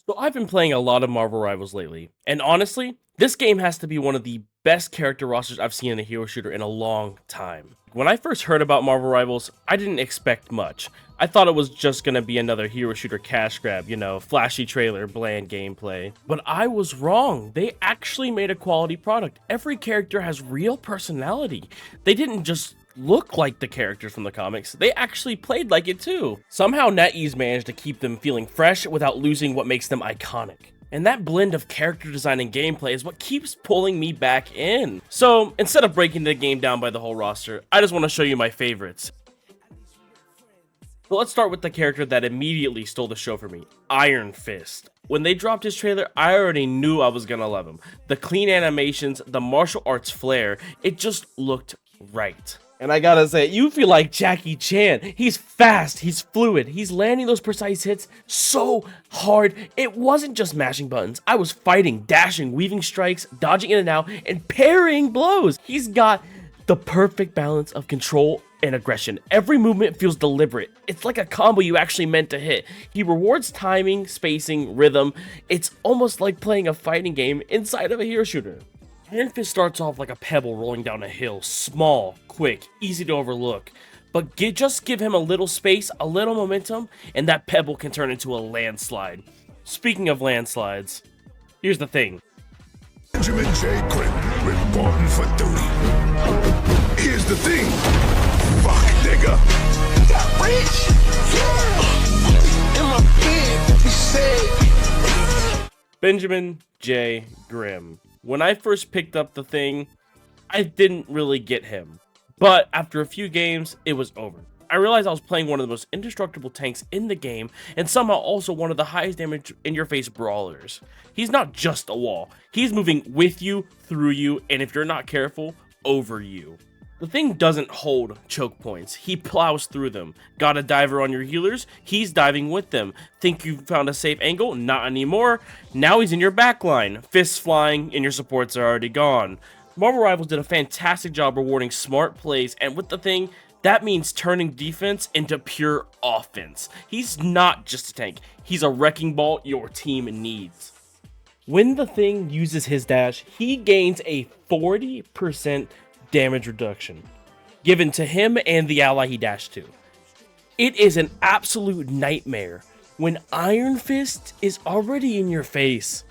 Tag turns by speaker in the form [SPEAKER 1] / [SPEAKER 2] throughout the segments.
[SPEAKER 1] So I've been playing a lot of Marvel Rivals lately, and honestly, this game has to be one of the best character rosters I've seen in a hero shooter in a long time. When I first heard about Marvel Rivals, I didn't expect much. I thought it was just gonna be another hero shooter cash grab, flashy trailer, bland gameplay. But I was wrong. They actually made a quality product. Every character has real personality. They didn't just look like the characters from the comics, they actually played like it too. Somehow NetEase managed to keep them feeling fresh without losing what makes them iconic. And that blend of character design and gameplay is what keeps pulling me back in. So instead of breaking the game down by the whole roster, I just want to show you my favorites. So let's start with the character that immediately stole the show for me, Iron Fist. When they dropped his trailer, I already knew I was gonna love him. The clean animations, the martial arts flair, it just looked right. And I gotta say, you feel like Jackie Chan. He's fast, he's fluid, he's landing those precise hits so hard. It wasn't just mashing buttons. I was fighting, dashing, weaving strikes, dodging in and out, and parrying blows. He's got the perfect balance of control and aggression. Every movement feels deliberate. It's like a combo you actually meant to hit. He rewards timing, spacing, rhythm. It's almost like playing a fighting game inside of a hero shooter. Iron Fist starts off like a pebble rolling down a hill, small, quick, easy to overlook. But just give him a little space, a little momentum, and that pebble can turn into a landslide. Speaking of landslides, here's the thing.
[SPEAKER 2] Benjamin J. Clinton, reporting for duty. Here's the thing. Fuck, nigga. Got rich? Yeah. In my bed, he said.
[SPEAKER 1] Benjamin J. Grimm. When I first picked up the thing, I didn't really get him. But after a few games, it was over. I realized I was playing one of the most indestructible tanks in the game, and somehow also one of the highest damage in-your-face brawlers. He's not just a wall. He's moving with you, through you, and if you're not careful, over you. The thing doesn't hold choke points. He plows through them. Got a diver on your healers? He's diving with them. Think you found a safe angle? Not anymore. Now he's in your backline. Fists flying, and your supports are already gone. Marvel Rivals did a fantastic job rewarding smart plays, and with the thing, that means turning defense into pure offense. He's not just a tank. He's a wrecking ball your team needs. When the thing uses his dash, he gains a 40% damage reduction, given to him and the ally he dashed to. It is an absolute nightmare when Iron Fist is already in your face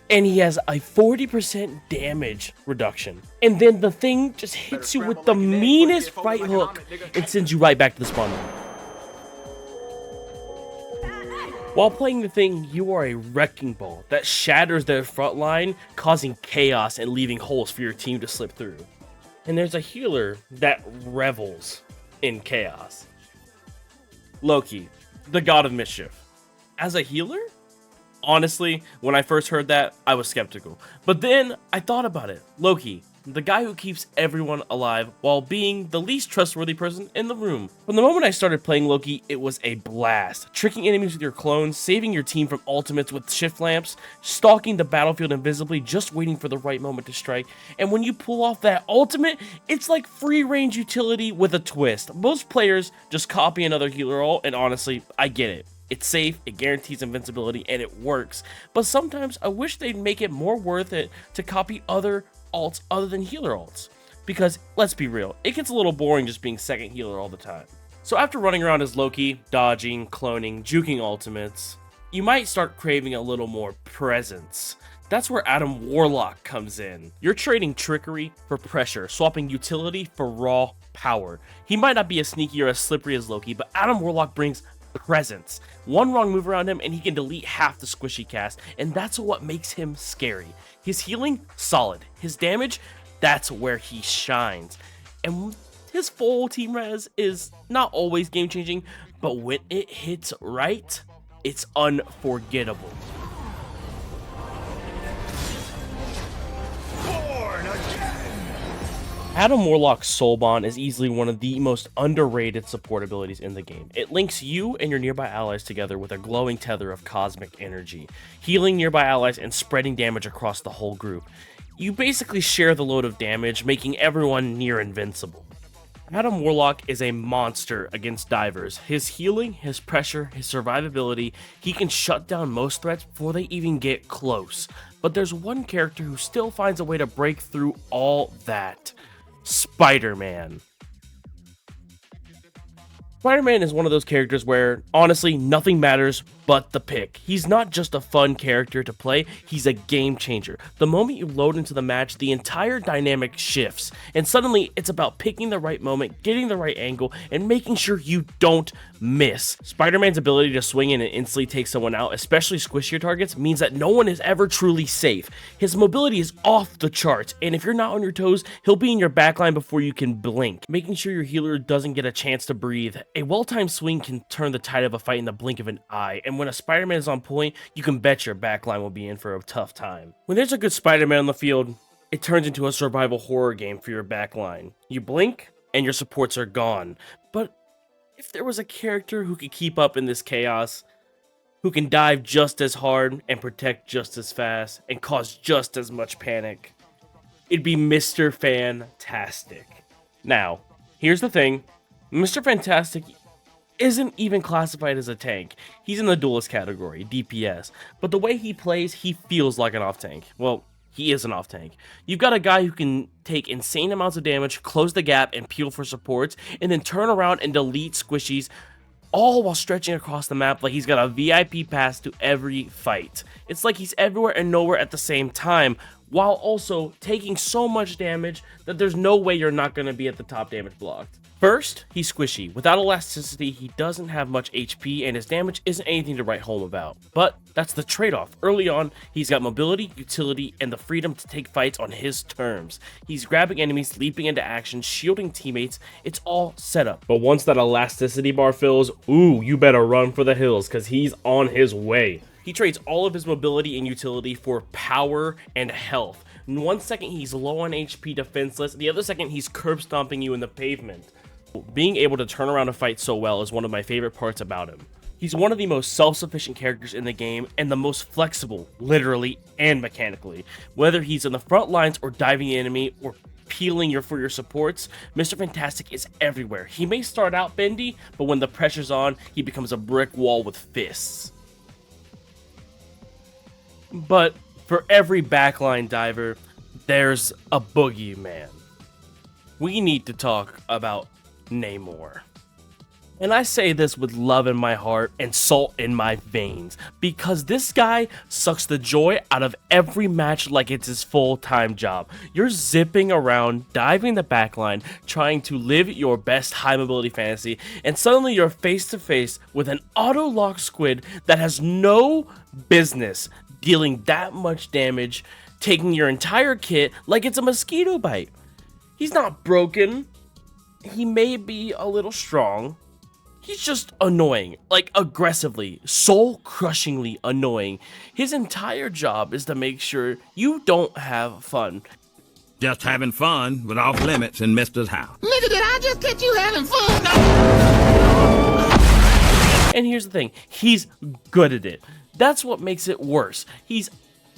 [SPEAKER 1] and he has a 40% damage reduction. And then the thing just hits you with the meanest right hook and sends you right back to the spawn point. While playing the thing, you are a wrecking ball that shatters their front line, causing chaos and leaving holes for your team to slip through. And there's a healer that revels in chaos. Loki, the god of mischief. As a healer? Honestly, when I first heard that, I was skeptical. But then I thought about it. Loki, the guy who keeps everyone alive while being the least trustworthy person in the room. From the moment I started playing Loki, it was a blast. Tricking enemies with your clones, saving your team from ultimates with shift lamps, stalking the battlefield invisibly, just waiting for the right moment to strike. And when you pull off that ultimate, it's like free range utility with a twist. Most players just copy another healer ult, and honestly, I get it. It's safe, it guarantees invincibility, and it works. But sometimes I wish they'd make it more worth it to copy other alts other than healer alts. Because, let's be real, it gets a little boring just being second healer all the time. So after running around as Loki, dodging, cloning, juking ultimates, you might start craving a little more presence. That's where Adam Warlock comes in. You're trading trickery for pressure, swapping utility for raw power. He might not be as sneaky or as slippery as Loki, but Adam Warlock brings presence. One wrong move around him and he can delete half the squishy cast, and that's what makes him scary. His healing, solid. His damage, that's where he shines. And his full team res is not always game changing, but when it hits right, it's unforgettable. Adam Warlock's Soul Bond is easily one of the most underrated support abilities in the game. It links you and your nearby allies together with a glowing tether of cosmic energy, healing nearby allies and spreading damage across the whole group. You basically share the load of damage, making everyone near invincible. Adam Warlock is a monster against divers. His healing, his pressure, his survivability, he can shut down most threats before they even get close. But there's one character who still finds a way to break through all that. Spider-Man. Spider-Man is one of those characters where, honestly, nothing matters but the pick. He's not just a fun character to play, he's a game changer. The moment you load into the match, the entire dynamic shifts, and suddenly it's about picking the right moment, getting the right angle, and making sure you don't miss. Spider-Man's ability to swing in and instantly take someone out, especially squishier targets, means that no one is ever truly safe. His mobility is off the charts, and if you're not on your toes, he'll be in your backline before you can blink, making sure your healer doesn't get a chance to breathe. A well-timed swing can turn the tide of a fight in the blink of an eye, and when a Spider-Man is on point, you can bet your backline will be in for a tough time. When there's a good Spider-Man on the field, it turns into a survival horror game for your backline. You blink, and your supports are gone. But if there was a character who could keep up in this chaos, who can dive just as hard and protect just as fast and cause just as much panic, it'd be Mr. Fantastic. Now, here's the thing. Mr. Fantastic isn't even classified as a tank. He's in the duelist category, DPS. But the way he plays, he feels like an off-tank. Well, he is an off-tank. You've got a guy who can take insane amounts of damage, close the gap, and peel for supports, and then turn around and delete squishies, all while stretching across the map like he's got a VIP pass to every fight. It's like he's everywhere and nowhere at the same time, while also taking so much damage that there's no way you're not going to be at the top damage blocked. First, he's squishy. Without elasticity, he doesn't have much HP, and his damage isn't anything to write home about. But that's the trade-off. Early on, he's got mobility, utility, and the freedom to take fights on his terms. He's grabbing enemies, leaping into action, shielding teammates. It's all set up. But once that elasticity bar fills, ooh, you better run for the hills, because he's on his way. He trades all of his mobility and utility for power and health. In 1 second, he's low on HP, defenseless. The other second, he's curb stomping you in the pavement. Being able to turn around a fight so well is one of my favorite parts about him. He's one of the most self-sufficient characters in the game and the most flexible, literally and mechanically. Whether he's in the front lines or diving the enemy or peeling for your supports, Mr. Fantastic is everywhere. He may start out bendy, but when the pressure's on, he becomes a brick wall with fists. But for every backline diver, there's a boogeyman. We need to talk about Namor. And I say this with love in my heart and salt in my veins, because this guy sucks the joy out of every match like it's his full-time job. You're zipping around, diving the backline, trying to live your best high mobility fantasy, and suddenly you're face to face with an auto-lock squid that has no business dealing that much damage, taking your entire kit like it's a mosquito bite. He's not broken. He may be a little strong. He's just annoying, like aggressively, soul-crushingly annoying. His entire job is to make sure you don't have fun.
[SPEAKER 3] Just having fun with off limits in Mister's house.
[SPEAKER 4] Nigga, did I just catch you having fun?
[SPEAKER 1] And here's the thing, he's good at it. That's what makes it worse. He's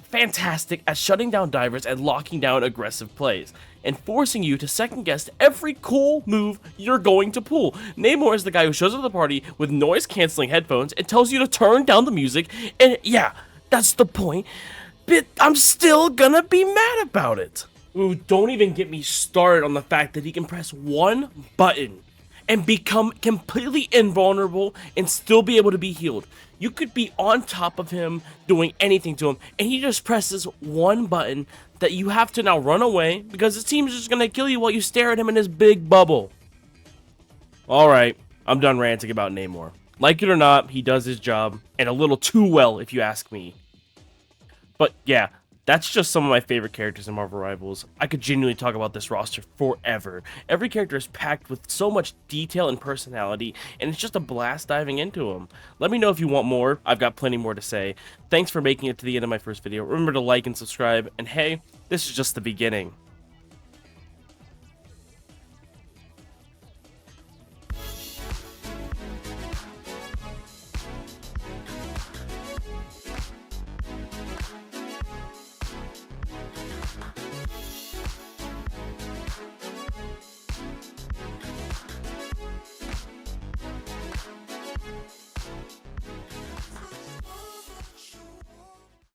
[SPEAKER 1] fantastic at shutting down divers and locking down aggressive plays, and forcing you to second guess every cool move you're going to pull. Namor is the guy who shows up at the party with noise canceling headphones and tells you to turn down the music, and yeah, that's the point, but I'm still gonna be mad about it. Ooh, don't even get me started on the fact that he can press one button and become completely invulnerable and still be able to be healed. You could be on top of him, doing anything to him, and he just presses one button that you have to now run away because his team's just gonna kill you while you stare at him in his big bubble. Alright, I'm done ranting about Namor. Like it or not, he does his job, and a little too well if you ask me. But yeah, that's just some of my favorite characters in Marvel Rivals. I could genuinely talk about this roster forever. Every character is packed with so much detail and personality, and it's just a blast diving into them. Let me know if you want more. I've got plenty more to say. Thanks for making it to the end of my first video. Remember to like and subscribe, and hey, this is just the beginning.